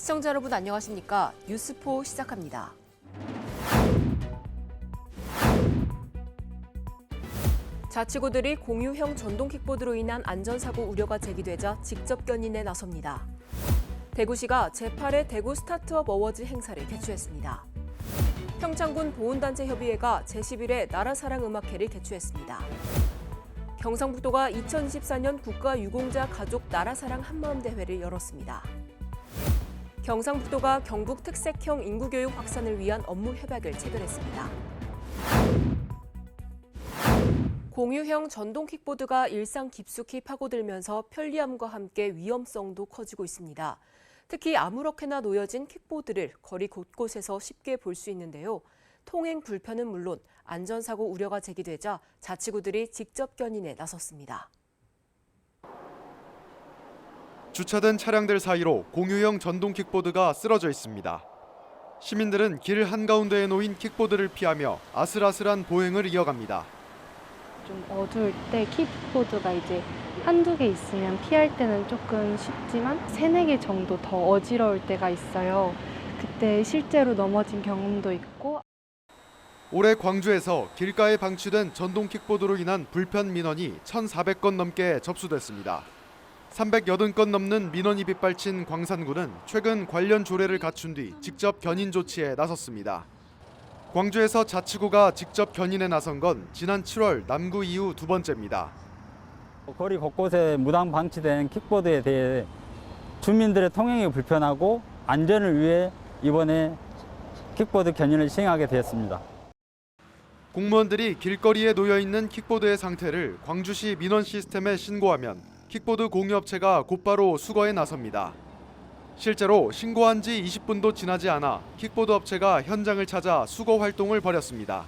시청자 여러분 안녕하십니까? 뉴스포 시작합니다. 자치구들이 공유형 전동 킥보드로 인한 안전사고 우려가 제기되자 직접 견인에 나섭니다. 대구시가 제8회 대구 스타트업 어워즈 행사를 개최했습니다. 평창군 보훈단체협의회가 제11회 나라사랑음악회를 개최했습니다. 경상북도가 2024년 국가유공자 가족 나라사랑 한마음대회를 열었습니다. 경상북도가 경북 특색형 인구교육 확산을 위한 업무 협약을 체결했습니다. 공유형 전동 킥보드가 일상 깊숙이 파고들면서 편리함과 함께 위험성도 커지고 있습니다. 특히 아무렇게나 놓여진 킥보드를 거리 곳곳에서 쉽게 볼 수 있는데요. 통행 불편은 물론 안전사고 우려가 제기되자 자치구들이 직접 견인에 나섰습니다. 주차된 차량들 사이로 공유형 전동 킥보드가 쓰러져 있습니다. 시민들은 길 한가운데에 놓인 킥보드를 피하며 아슬아슬한 보행을 이어갑니다. 좀 어두울 때 킥보드가 이제 한두 개 있으면 피할 때는 조금 쉽지만 세네 개 정도 더 어지러울 때가 있어요. 그때 실제로 넘어진 경험도 있고. 올해 광주에서 길가에 방치된 전동 킥보드로 인한 불편 민원이 1,400건 넘게 접수됐습니다. 380건 넘는 민원이 빗발친 광산구는 최근 관련 조례를 갖춘 뒤 직접 견인 조치에 나섰습니다. 광주에서 자치구가 직접 견인에 나선 건 지난 7월 남구 이후 두 번째입니다. 거리 곳곳에 무단 방치된 킥보드에 대해 주민들의 통행이 불편하고 안전을 위해 이번에 킥보드 견인을 시행하게 되었습니다. 공무원들이 길거리에 놓여 있는 킥보드의 상태를 광주시 민원 시스템에 신고하면 킥보드 공유업체가 곧바로 수거에 나섭니다. 실제로 신고한 지 20분도 지나지 않아 킥보드 업체가 현장을 찾아 수거 활동을 벌였습니다.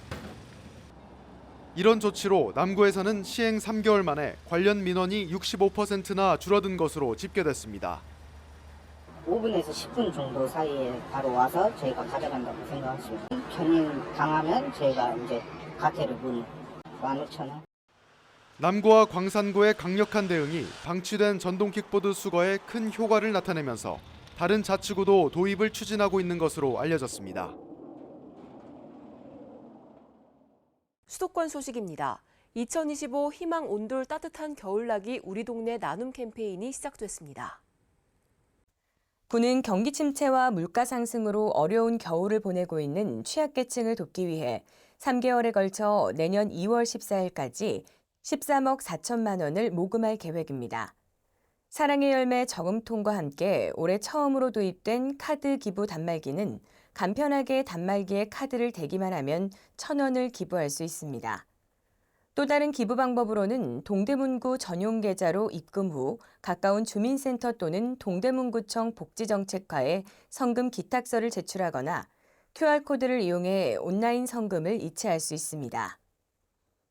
이런 조치로 남구에서는 시행 3개월 만에 관련 민원이 65%나 줄어든 것으로 집계됐습니다. 5분에서 10분 정도 사이에 바로 와서 저희가 가져간다고 생각하시면 견인 당하면 저희가 이제 과태료 문 15,000원. 남구와 광산구의 강력한 대응이 방치된 전동 킥보드 수거에 큰 효과를 나타내면서 다른 자치구도 도입을 추진하고 있는 것으로 알려졌습니다. 수도권 소식입니다. 2025 희망 온돌 따뜻한 겨울나기 우리 동네 나눔 캠페인이 시작됐습니다. 군은 경기 침체와 물가 상승으로 어려운 겨울을 보내고 있는 취약계층을 돕기 위해 3개월에 걸쳐 내년 2월 14일까지 13억 4천만 원을 모금할 계획입니다. 사랑의 열매 저금통과 함께 올해 처음으로 도입된 카드 기부 단말기는 간편하게 단말기에 카드를 대기만 하면 1,000원을 기부할 수 있습니다. 또 다른 기부 방법으로는 동대문구 전용 계좌로 입금 후 가까운 주민센터 또는 동대문구청 복지정책과에 성금 기탁서를 제출하거나 QR코드를 이용해 온라인 성금을 이체할 수 있습니다.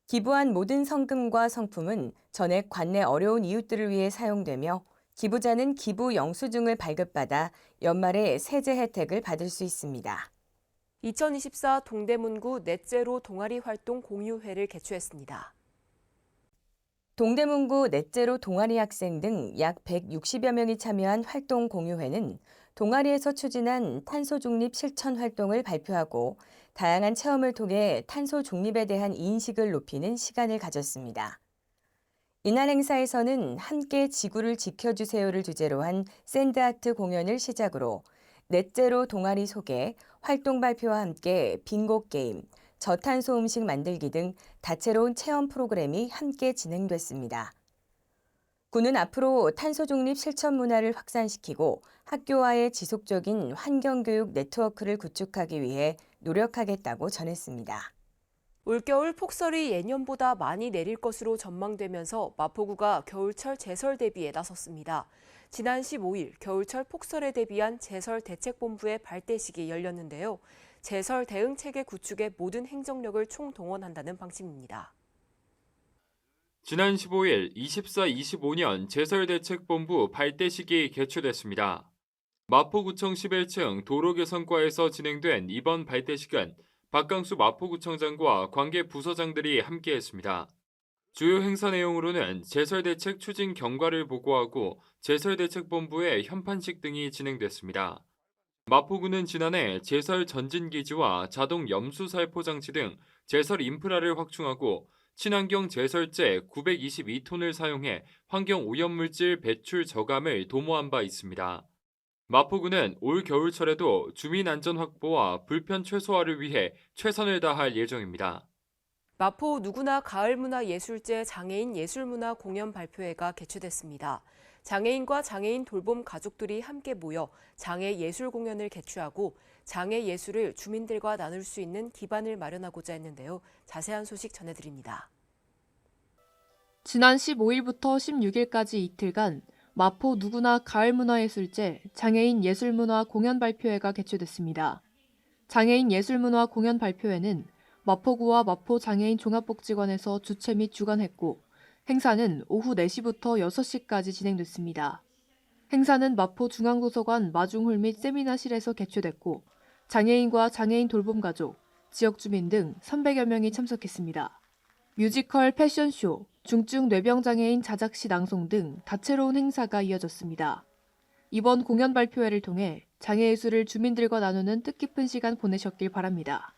기부한 모든 성금과 성품은 전액 관내 어려운 이웃들을 위해 사용되며 기부자는 기부 영수증을 발급받아 연말에 세제 혜택을 받을 수 있습니다. 2024 동대문구 넷제로 동아리 활동 공유회를 개최했습니다. 동대문구 넷제로 동아리 학생 등 약 160여 명이 참여한 활동 공유회는 동아리에서 추진한 탄소 중립 실천 활동을 발표하고 다양한 체험을 통해 탄소 중립에 대한 인식을 높이는 시간을 가졌습니다. 이날 행사에서는 함께 지구를 지켜주세요를 주제로 한 샌드아트 공연을 시작으로 넷제로 동아리 소개, 활동 발표와 함께 빙고 게임, 저탄소 음식 만들기 등 다채로운 체험 프로그램이 함께 진행됐습니다. 군은 앞으로 탄소 중립 실천 문화를 확산시키고 학교와의 지속적인 환경교육 네트워크를 구축하기 위해 노력하겠다고 전했습니다. 올겨울 폭설이 예년보다 많이 내릴 것으로 전망되면서 마포구가 겨울철 제설 대비에 나섰습니다. 지난 15일 겨울철 폭설에 대비한 제설 대책본부의 발대식이 열렸는데요. 제설 대응 체계 구축에 모든 행정력을 총동원한다는 방침입니다. 지난 15일 24-25년 제설대책본부 발대식이 개최됐습니다. 마포구청 11층 도로개선과에서 진행된 이번 발대식은 박강수 마포구청장과 관계 부서장들이 함께했습니다. 주요 행사 내용으로는 제설대책 추진 경과를 보고하고 제설대책본부의 현판식 등이 진행됐습니다. 마포구는 지난해 제설 전진기지와 자동 염수살포장치 등 제설 인프라를 확충하고 친환경 제설제 922톤을 사용해 환경 오염물질 배출 저감을 도모한 바 있습니다. 마포구는 올 겨울철에도 주민 안전 확보와 불편 최소화를 위해 최선을 다할 예정입니다. 마포 누구나 가을문화예술제 장애인 예술문화 공연 발표회가 개최됐습니다. 장애인과 장애인 돌봄 가족들이 함께 모여 장애 예술 공연을 개최하고 장애 예술을 주민들과 나눌 수 있는 기반을 마련하고자 했는데요. 자세한 소식 전해드립니다. 지난 15일부터 16일까지 이틀간 마포 누구나 가을문화예술제 장애인 예술문화 공연 발표회가 개최됐습니다. 장애인 예술문화 공연 발표회는 마포구와 마포 장애인 종합복지관에서 주최 및 주관했고 행사는 오후 4시부터 6시까지 진행됐습니다. 행사는 마포 중앙도서관 마중홀 및 세미나실에서 개최됐고 장애인과 장애인 돌봄 가족, 지역 주민 등 300여 명이 참석했습니다. 뮤지컬, 패션쇼, 중증 뇌병장애인 자작시 낭송 등 다채로운 행사가 이어졌습니다. 이번 공연 발표회를 통해 장애예술을 주민들과 나누는 뜻깊은 시간 보내셨길 바랍니다.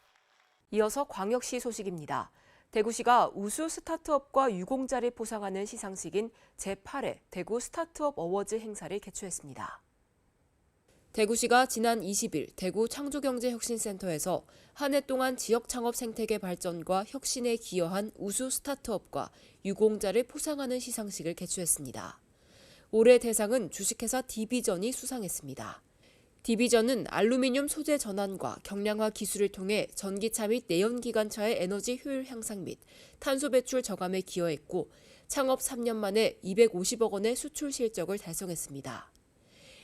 이어서 광역시 소식입니다. 대구시가 우수 스타트업과 유공자를 포상하는 시상식인 제8회 대구 스타트업 어워즈 행사를 개최했습니다. 대구시가 지난 20일 대구 창조경제혁신센터에서 한 해 동안 지역 창업 생태계 발전과 혁신에 기여한 우수 스타트업과 유공자를 포상하는 시상식을 개최했습니다. 올해 대상은 주식회사 디비전이 수상했습니다. 디비전은 알루미늄 소재 전환과 경량화 기술을 통해 전기차 및 내연기관차의 에너지 효율 향상 및 탄소 배출 저감에 기여했고 창업 3년 만에 250억 원의 수출 실적을 달성했습니다.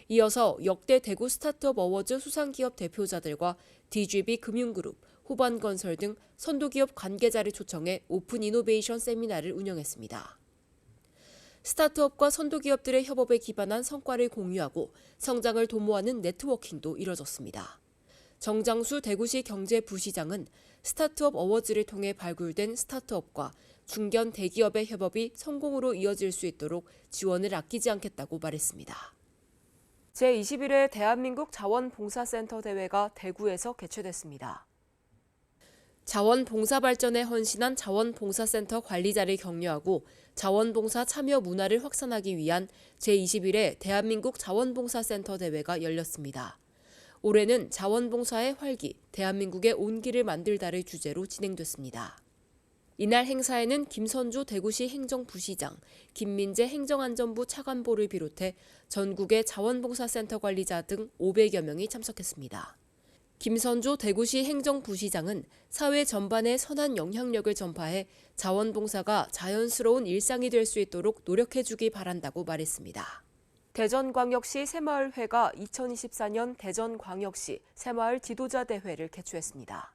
이어서 역대 대구 스타트업 어워즈 수상기업 대표자들과 DGB 금융그룹, 호반건설 등 선도기업 관계자를 초청해 오픈 이노베이션 세미나를 운영했습니다. 스타트업과 선도기업들의 협업에 기반한 성과를 공유하고 성장을 도모하는 네트워킹도 이뤄졌습니다. 정장수 대구시 경제부시장은 스타트업 어워즈를 통해 발굴된 스타트업과 중견 대기업의 협업이 성공으로 이어질 수 있도록 지원을 아끼지 않겠다고 말했습니다. 제21회 대한민국 자원봉사센터 대회가 대구에서 개최됐습니다. 자원봉사 발전에 헌신한 자원봉사센터 관리자를 격려하고 자원봉사 참여 문화를 확산하기 위한 제21회 대한민국 자원봉사센터 대회가 열렸습니다. 올해는 자원봉사의 활기, 대한민국의 온기를 만들다를 주제로 진행됐습니다. 이날 행사에는 김선주 대구시 행정부시장, 김민재 행정안전부 차관보를 비롯해 전국의 자원봉사센터 관리자 등 500여 명이 참석했습니다. 김선조 대구시 행정부시장은 사회 전반에 선한 영향력을 전파해 자원봉사가 자연스러운 일상이 될 수 있도록 노력해주기 바란다고 말했습니다. 대전광역시 새마을회가 2024년 대전광역시 새마을 지도자 대회를 개최했습니다.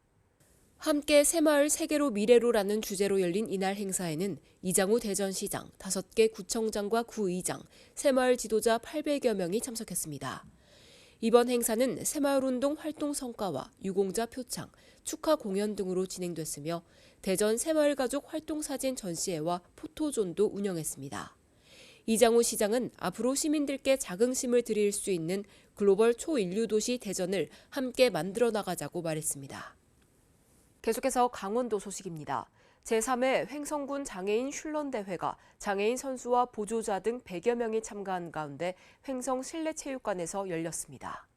함께 새마을 세계로 미래로라는 주제로 열린 이날 행사에는 이장우 대전시장, 5개 구청장과 구의장, 새마을 지도자 800여 명이 참석했습니다. 이번 행사는 새마을운동 활동 성과와 유공자 표창, 축하 공연 등으로 진행됐으며 대전 새마을가족 활동사진 전시회와 포토존도 운영했습니다. 이장우 시장은 앞으로 시민들께 자긍심을 드릴 수 있는 글로벌 초인류 도시 대전을 함께 만들어 나가자고 말했습니다. 계속해서 강원도 소식입니다. 제3회 횡성군 장애인 슐런대회가 장애인 선수와 보조자 등 100여 명이 참가한 가운데 횡성 실내체육관에서 열렸습니다.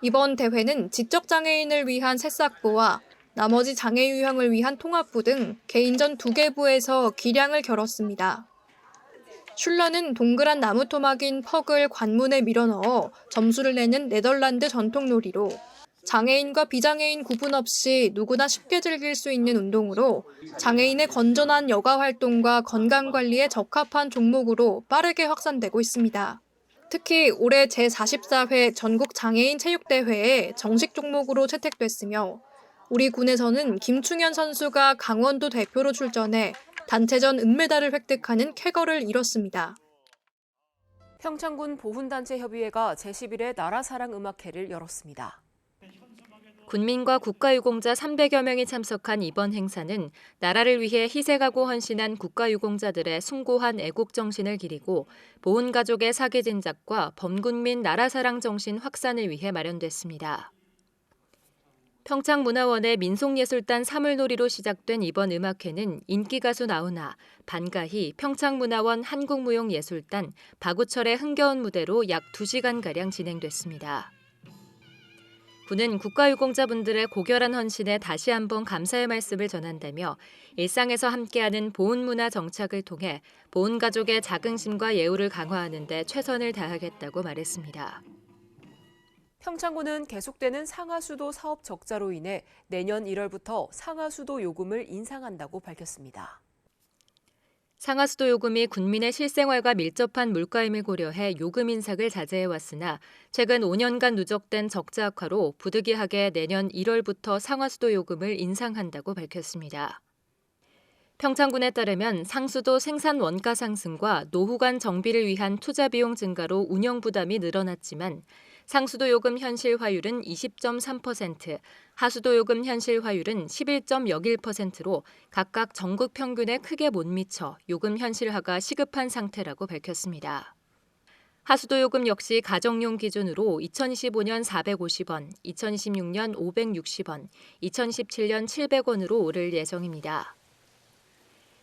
이번 대회는 지적장애인을 위한 새싹부와 나머지 장애 유형을 위한 통합부 등 개인전 2개 부에서 기량을 겨뤘습니다. 슐런은 동그란 나무 토막인 퍽을 관문에 밀어넣어 점수를 내는 네덜란드 전통놀이로 장애인과 비장애인 구분 없이 누구나 쉽게 즐길 수 있는 운동으로 장애인의 건전한 여가 활동과 건강관리에 적합한 종목으로 빠르게 확산되고 있습니다. 특히 올해 제44회 전국 장애인 체육대회에 정식 종목으로 채택됐으며 우리 군에서는 김충현 선수가 강원도 대표로 출전해 단체전 은메달을 획득하는 쾌거를 이뤘습니다. 평창군 보훈단체협의회가 제11회 나라사랑 음악회를 열었습니다. 군민과 국가유공자 300여 명이 참석한 이번 행사는 나라를 위해 희생하고 헌신한 국가유공자들의 숭고한 애국 정신을 기리고 보훈가족의 사기 진작과 범군민 나라사랑 정신 확산을 위해 마련됐습니다. 평창문화원의 민속예술단 사물놀이로 시작된 이번 음악회는 인기가수 나훈아, 반가희, 평창문화원 한국무용예술단, 박우철의 흥겨운 무대로 약 2시간가량 진행됐습니다. 군은 국가유공자분들의 고결한 헌신에 다시 한번 감사의 말씀을 전한다며 일상에서 함께하는 보훈문화 정착을 통해 보훈가족의 자긍심과 예우를 강화하는 데 최선을 다하겠다고 말했습니다. 평창군은 계속되는 상하수도 사업 적자로 인해 내년 1월부터 상하수도 요금을 인상한다고 밝혔습니다. 상하수도 요금이 군민의 실생활과 밀접한 물가임을 고려해 요금 인상을 자제해왔으나 최근 5년간 누적된 적자 악화로 부득이하게 내년 1월부터 상하수도 요금을 인상한다고 밝혔습니다. 평창군에 따르면 상수도 생산 원가 상승과 노후 간 정비를 위한 투자 비용 증가로 운영 부담이 늘어났지만 상수도 요금 현실화율은 20.3%, 하수도 요금 현실화율은 11.01%로 각각 전국 평균에 크게 못 미쳐 요금 현실화가 시급한 상태라고 밝혔습니다. 하수도 요금 역시 가정용 기준으로 2025년 450원, 2026년 560원, 2017년 700원으로 오를 예정입니다.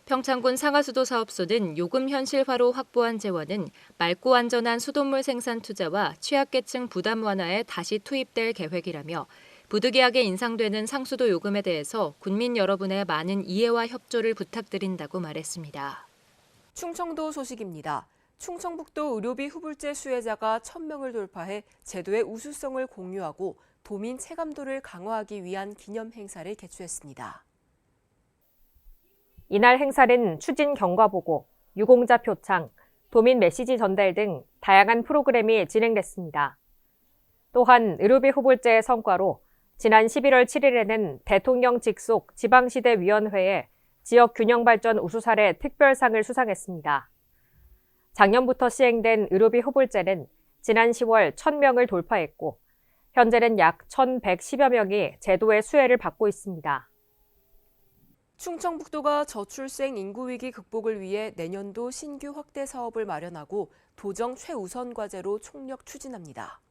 평창군 상하수도 사업소는 요금 현실화로 확보한 재원은 맑고 안전한 수돗물 생산 투자와 취약계층 부담 완화에 다시 투입될 계획이라며 부득이하게 인상되는 상수도 요금에 대해서 군민 여러분의 많은 이해와 협조를 부탁드린다고 말했습니다. 충청도 소식입니다. 충청북도 의료비 후불제 수혜자가 1,000명을 돌파해 제도의 우수성을 공유하고 도민 체감도를 강화하기 위한 기념 행사를 개최했습니다. 이날 행사는 추진 경과보고, 유공자 표창, 도민 메시지 전달 등 다양한 프로그램이 진행됐습니다. 또한 의료비 후불제의 성과로 지난 11월 7일에는 대통령 직속 지방시대위원회에 지역균형발전 우수사례 특별상을 수상했습니다. 작년부터 시행된 의료비 후불제는 지난 10월 1,000명을 돌파했고 현재는 약 1,110여 명이 제도의 수혜를 받고 있습니다. 충청북도가 저출생 인구 위기 극복을 위해 내년도 신규 확대 사업을 마련하고 도정 최우선 과제로 총력 추진합니다.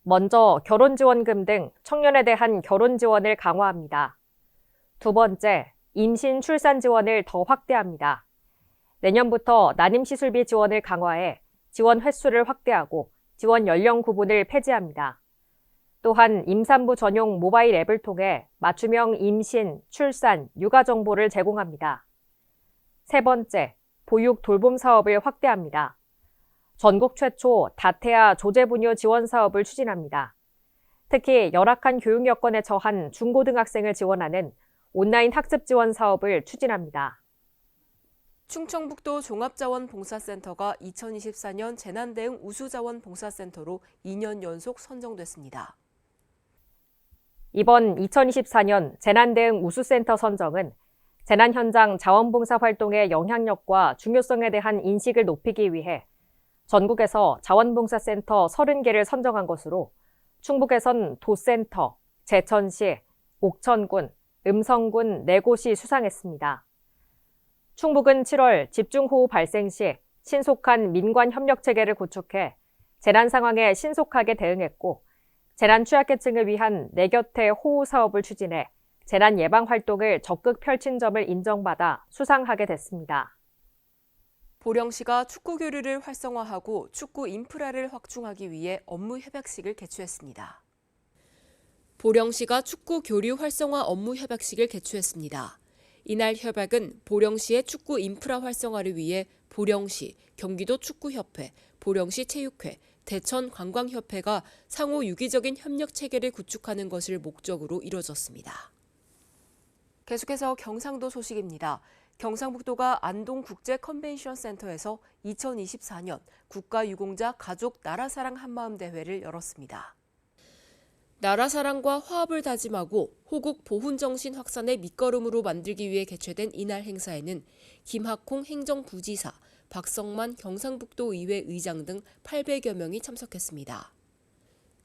먼저 결혼지원금 등 청년에 대한 결혼 지원을 강화합니다. 두 번째, 임신 출산 지원을 더 확대합니다. 내년부터 난임시술비 지원을 강화해 지원 횟수를 확대하고 지원 연령 구분을 폐지합니다. 또한 임산부 전용 모바일 앱을 통해 맞춤형 임신, 출산, 육아 정보를 제공합니다. 세 번째, 보육 돌봄 사업을 확대합니다. 전국 최초 다태아 조제부녀 지원 사업을 추진합니다. 특히 열악한 교육 여건에 처한 중고등학생을 지원하는 온라인 학습 지원 사업을 추진합니다. 충청북도 종합자원봉사센터가 2024년 재난대응 우수자원봉사센터로 2년 연속 선정됐습니다. 이번 2024년 재난대응 우수센터 선정은 재난 현장 자원봉사 활동의 영향력과 중요성에 대한 인식을 높이기 위해 전국에서 자원봉사센터 30개를 선정한 것으로 충북에선 도센터, 제천시, 옥천군, 음성군 4곳이 수상했습니다. 충북은 7월 집중호우 발생 시 신속한 민관 협력 체계를 구축해 재난 상황에 신속하게 대응했고 재난 취약계층을 위한 내 곁에 호우 사업을 추진해 재난 예방 활동을 적극 펼친 점을 인정받아 수상하게 됐습니다. 보령시가 축구 교류를 활성화하고 축구 인프라를 확충하기 위해 업무 협약식을 개최했습니다. 보령시가 축구 교류 활성화 업무 협약식을 개최했습니다. 이날 협약은 보령시의 축구 인프라 활성화를 위해 보령시, 경기도 축구협회, 보령시 체육회, 대천관광협회가 상호 유기적인 협력 체계를 구축하는 것을 목적으로 이뤄졌습니다. 계속해서 경상도 소식입니다. 경상북도가 안동국제컨벤션센터에서 2024년 국가유공자 가족 나라사랑 한마음 대회를 열었습니다. 나라사랑과 화합을 다짐하고 호국 보훈정신 확산의 밑거름으로 만들기 위해 개최된 이날 행사에는 김학홍 행정부지사, 박성만 경상북도 의회 의장 등 800여 명이 참석했습니다.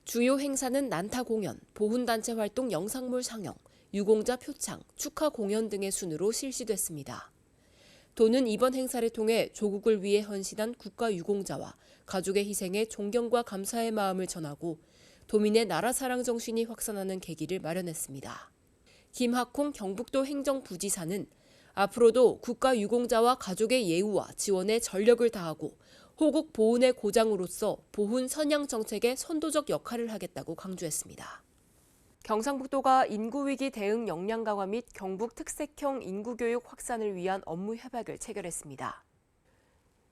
주요 행사는 난타 공연, 보훈단체 활동 영상물 상영, 유공자 표창, 축하 공연 등의 순으로 실시됐습니다. 도는 이번 행사를 통해 조국을 위해 헌신한 국가 유공자와 가족의 희생에 존경과 감사의 마음을 전하고 도민의 나라 사랑 정신이 확산하는 계기를 마련했습니다. 김학홍 경북도 행정부지사는 앞으로도 국가 유공자와 가족의 예우와 지원에 전력을 다하고 호국 보훈의 고장으로서 보훈 선양 정책의 선도적 역할을 하겠다고 강조했습니다. 경상북도가 인구위기 대응 역량 강화 및 경북 특색형 인구교육 확산을 위한 업무 협약을 체결했습니다.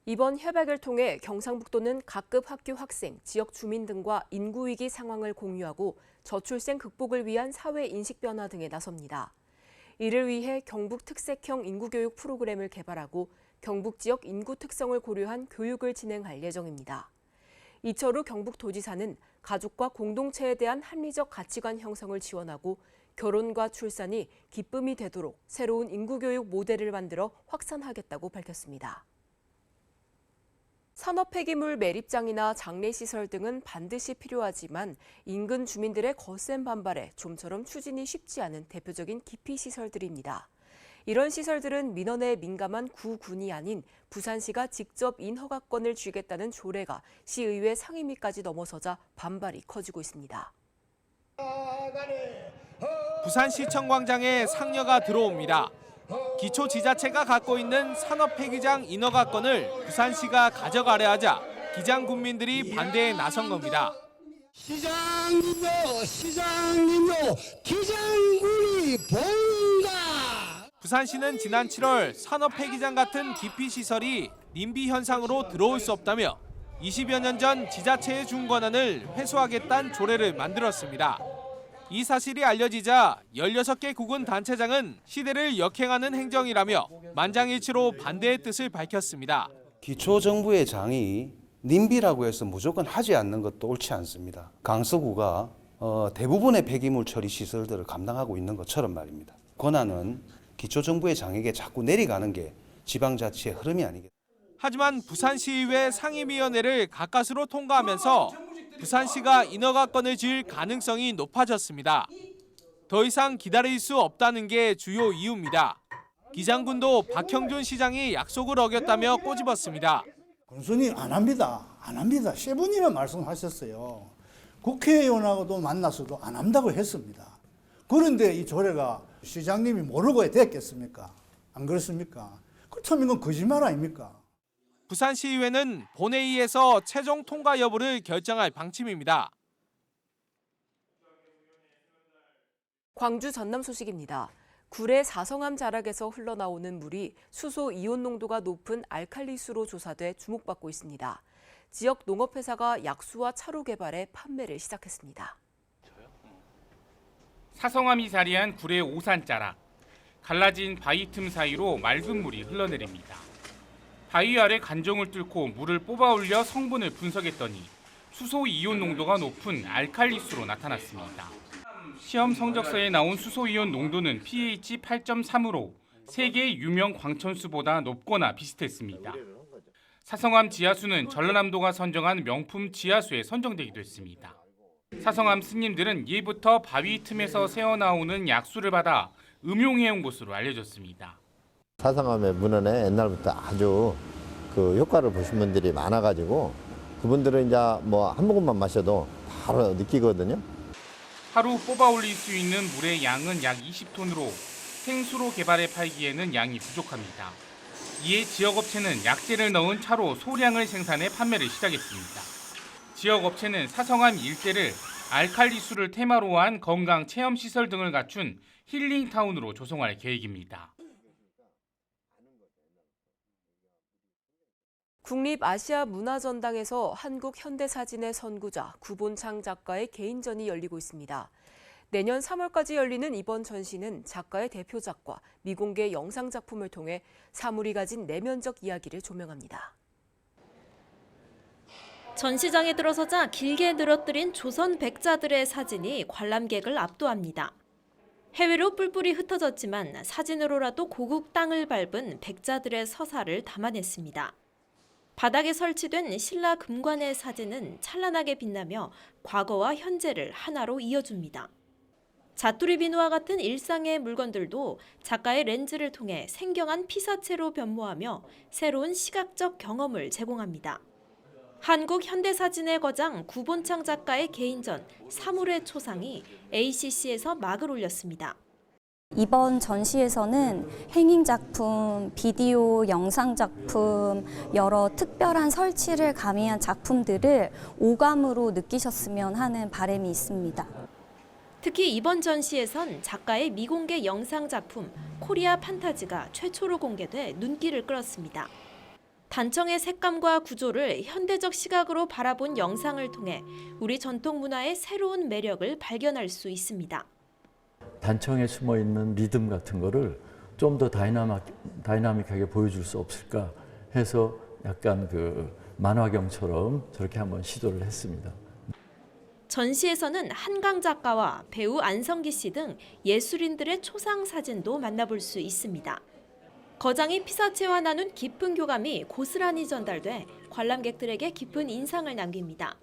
이번 협약을 통해 경상북도는 각급 학교 학생, 지역 주민 등과 인구위기 상황을 공유하고 저출생 극복을 위한 사회 인식 변화 등에 나섭니다. 이를 위해 경북 특색형 인구교육 프로그램을 개발하고 경북 지역 인구 특성을 고려한 교육을 진행할 예정입니다. 이철우 경북도지사는 가족과 공동체에 대한 합리적 가치관 형성을 지원하고 결혼과 출산이 기쁨이 되도록 새로운 인구교육 모델을 만들어 확산하겠다고 밝혔습니다. 산업 폐기물 매립장이나 장례시설 등은 반드시 필요하지만 인근 주민들의 거센 반발에 좀처럼 추진이 쉽지 않은 대표적인 기피시설들입니다. 이런 시설들은 민원에 민감한 구군이 아닌 부산시가 직접 인허가권을 주겠다는 조례가 시의회 상임위까지 넘어서자 반발이 커지고 있습니다. 부산시청 광장에 상여가 들어옵니다. 기초지자체가 갖고 있는 산업 폐기장 인허가권을 부산시가 가져가려 하자 기장 군민들이 반대에 나선 겁니다. 시장님도 기장군이 뭔가. 부산시는 지난 7월 산업 폐기장 같은 기피시설이 님비 현상으로 들어올 수 없다며 20여 년 전 지자체에 준 권한을 회수하겠다는 조례를 만들었습니다. 이 사실이 알려지자 16개 구군 단체장은 시대를 역행하는 행정이라며 만장일치로 반대의 뜻을 밝혔습니다. 기초정부의 장이 님비라고 해서 무조건 하지 않는 것도 옳지 않습니다. 강서구가 대부분의 폐기물 처리 시설들을 감당하고 있는 것처럼 말입니다. 권한은 기초정부의 장에게 자꾸 내려가는 게 지방자치의 흐름이 아니겠습니까? 하지만 부산시의회 상임위원회를 가까스로 통과하면서 부산시가 인허가권을 지을 가능성이 높아졌습니다. 더 이상 기다릴 수 없다는 게 주요 이유입니다. 기장군도 박형준 시장이 약속을 어겼다며 꼬집었습니다. 군수님 안 합니다. 세 분이나 말씀하셨어요. 국회의원하고도 만나서도 안 한다고 했습니다. 그런데 이 조례가 시장님이 모르고 됐겠습니까? 안 그렇습니까? 그렇다면 이건 거짓말 아닙니까? 부산시의회는 본회의에서 최종 통과 여부를 결정할 방침입니다. 광주 전남 소식입니다. 구례 사성암 자락에서 흘러나오는 물이 수소 이온 농도가 높은 알칼리수로 조사돼 주목받고 있습니다. 지역 농업회사가 약수와 차로 개발해 판매를 시작했습니다. 사성암이 자리한 구례 오산자락. 갈라진 바위 틈 사이로 맑은 물이 흘러내립니다. 바위 아래 간정을 뚫고 물을 뽑아 올려 성분을 분석했더니 수소 이온 농도가 높은 알칼리수로 나타났습니다. 시험 성적서에 나온 수소 이온 농도는 pH 8.3으로 세계 유명 광천수보다 높거나 비슷했습니다. 사성암 지하수는 전라남도가 선정한 명품 지하수에 선정되기도 했습니다. 사성암 스님들은 예부터 바위 틈에서 새어나오는 약수를 받아 음용해온 곳으로 알려졌습니다. 사성암의 문헌에 옛날부터 아주 그 효과를 보신 분들이 많아가지고 그분들은 이제 뭐 한 모금만 마셔도 바로 느끼거든요. 하루 뽑아 올릴 수 있는 물의 양은 약 20톤으로 생수로 개발해 팔기에는 양이 부족합니다. 이에 지역업체는 약재를 넣은 차로 소량을 생산해 판매를 시작했습니다. 지역업체는 사성암 일대를 알칼리수를 테마로 한 건강 체험시설 등을 갖춘 힐링타운으로 조성할 계획입니다. 국립아시아문화전당에서 한국 현대사진의 선구자 구본창 작가의 개인전이 열리고 있습니다. 내년 3월까지 열리는 이번 전시는 작가의 대표작과 미공개 영상작품을 통해 사물이 가진 내면적 이야기를 조명합니다. 전시장에 들어서자 길게 늘어뜨린 조선 백자들의 사진이 관람객을 압도합니다. 해외로 뿔뿔이 흩어졌지만 사진으로라도 고국 땅을 밟은 백자들의 서사를 담아냈습니다. 바닥에 설치된 신라 금관의 사진은 찬란하게 빛나며 과거와 현재를 하나로 이어줍니다. 자투리 비누와 같은 일상의 물건들도 작가의 렌즈를 통해 생경한 피사체로 변모하며 새로운 시각적 경험을 제공합니다. 한국 현대사진의 거장 구본창 작가의 개인전 사물의 초상이 ACC에서 막을 올렸습니다. 이번 전시에서는 행인작품, 비디오, 영상작품, 여러 특별한 설치를 가미한 작품들을 오감으로 느끼셨으면 하는 바람이 있습니다. 특히 이번 전시에선 작가의 미공개 영상작품 코리아 판타지가 최초로 공개돼 눈길을 끌었습니다. 단청의 색감과 구조를 현대적 시각으로 바라본 영상을 통해 우리 전통 문화의 새로운 매력을 발견할 수 있습니다. 단청에 숨어 있는 리듬 같은 거를 좀 더 다이나믹하게 보여줄 수 없을까 해서 약간 그 만화경처럼 저렇게 한번 시도를 했습니다. 전시에서는 한강 작가와 배우 안성기 씨 등 예술인들의 초상 사진도 만나볼 수 있습니다. 거장이 피사체와 나눈 깊은 교감이 고스란히 전달돼 관람객들에게 깊은 인상을 남깁니다.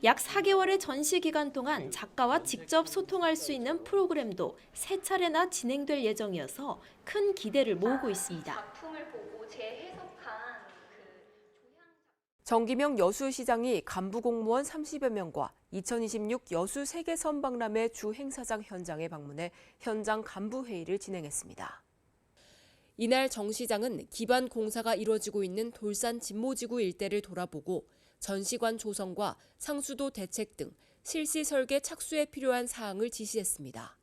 약 4개월의 전시 기간 동안 작가와 직접 소통할 수 있는 프로그램도 3차례나 진행될 예정이어서 큰 기대를 모으고 있습니다. 정기명 여수시장이 간부 공무원 30여 명과 2026 여수 세계선 박람회 주 행사장 현장에 방문해 현장 간부 회의를 진행했습니다. 이날 정 시장은 기반 공사가 이루어지고 있는 돌산 진모지구 일대를 돌아보고 전시관 조성과 상수도 대책 등 실시 설계 착수에 필요한 사항을 지시했습니다.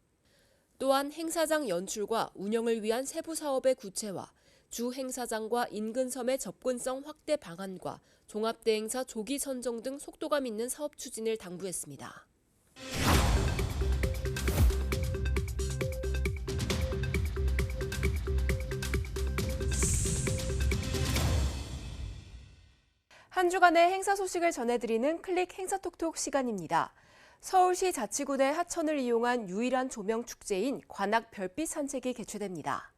또한 행사장 연출과 운영을 위한 세부 사업의 구체화, 주 행사장과 인근 섬의 접근성 확대 방안과 종합대행사 조기 선정 등 속도감 있는 사업 추진을 당부했습니다. 한 주간의 행사 소식을 전해드리는 클릭 행사톡톡 시간입니다. 서울시 자치구내 하천을 이용한 유일한 조명 축제인 관악 별빛 산책이 개최됩니다.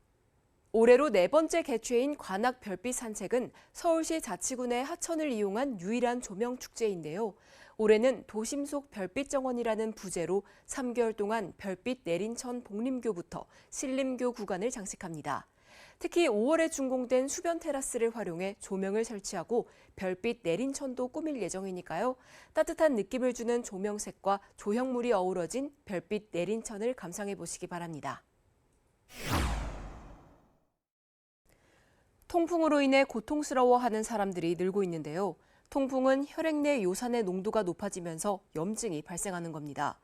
올해로 4번째 개최인 관악 별빛 산책은 서울시 자치구내 하천을 이용한 유일한 조명 축제인데요. 올해는 도심 속 별빛 정원이라는 부제로 3개월 동안 별빛 내린천 복림교부터 신림교 구간을 장식합니다. 특히 5월에 준공된 수변 테라스를 활용해 조명을 설치하고 별빛 내린천도 꾸밀 예정이니까요. 따뜻한 느낌을 주는 조명색과 조형물이 어우러진 별빛 내린천을 감상해 보시기 바랍니다. 통풍으로 인해 고통스러워하는 사람들이 늘고 있는데요. 통풍은 혈액 내 요산의 농도가 높아지면서 염증이 발생하는 겁니다.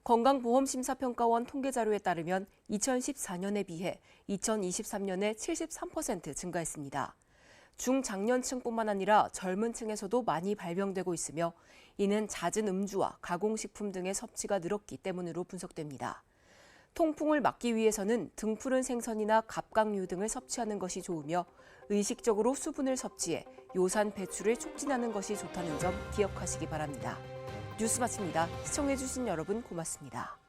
건강보험심사평가원 통계자료에 따르면 2014년에 비해 2023년에 73% 증가했습니다. 중장년층뿐만 아니라 젊은 층에서도 많이 발병되고 있으며 이는 잦은 음주와 가공식품 등의 섭취가 늘었기 때문으로 분석됩니다. 통풍을 막기 위해서는 등푸른 생선이나 갑각류 등을 섭취하는 것이 좋으며 의식적으로 수분을 섭취해 요산 배출을 촉진하는 것이 좋다는 점 기억하시기 바랍니다. 뉴스 마칩니다. 시청해주신 여러분 고맙습니다.